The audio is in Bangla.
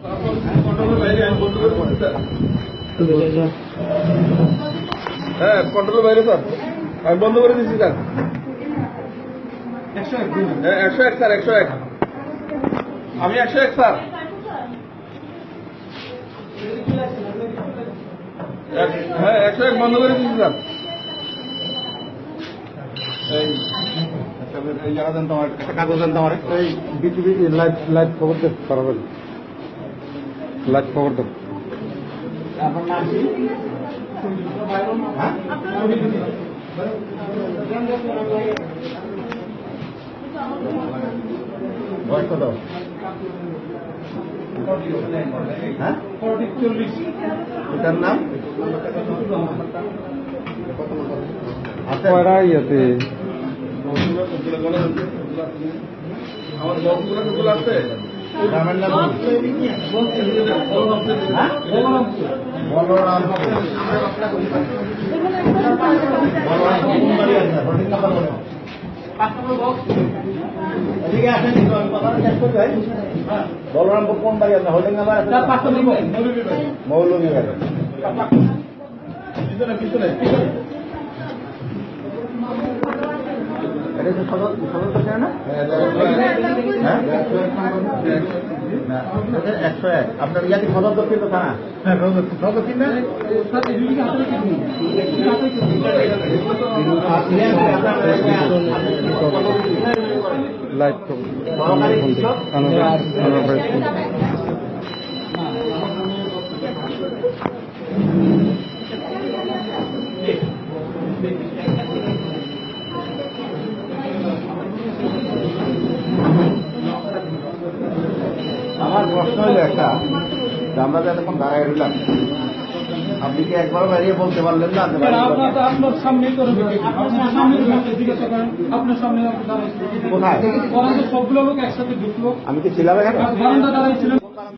হ্যাঁ, কন্ট্রোলের বাইরে স্যার, আমি বন্ধ করে দিচ্ছি স্যার। 101 স্যার, 101। আমি 101 স্যার। হ্যাঁ, 101 বন্ধ করে দিচ্ছি স্যার। এই জায়গা দেন তোমার, একটা কাগজ দেন তোমার। এই বিটিভি লাইভ খবর দেন, সরাবেন লাইভ খবর দেন। বয়স কত? হ্যাঁ, এটার নাম ইয়েতে আমার বগুলো আছে। গ্রামের নাম বলরামপুর কোন বাড়ি আপনার? হোল্ডিং নাম্বার মৌলভী বাড়ি। এটা কি সদর থানা না? 101। আপনার ইয়াকি সদর দক্ষিণ থানা? লাইভ আমার প্রশ্ন হইল একটা, আমরা তো এতক্ষণ দাঁড়ায় রইলাম, আপনি কি একবার বাইরে বলতে পারলেন না? আপনার সামনেই করে আপনার সামনে কোথায় সবগুলো লোক একসাথে ঢুকলো। আমি কি ছিলাম এখানে? বারান্দা দাঁড়াইছিলেন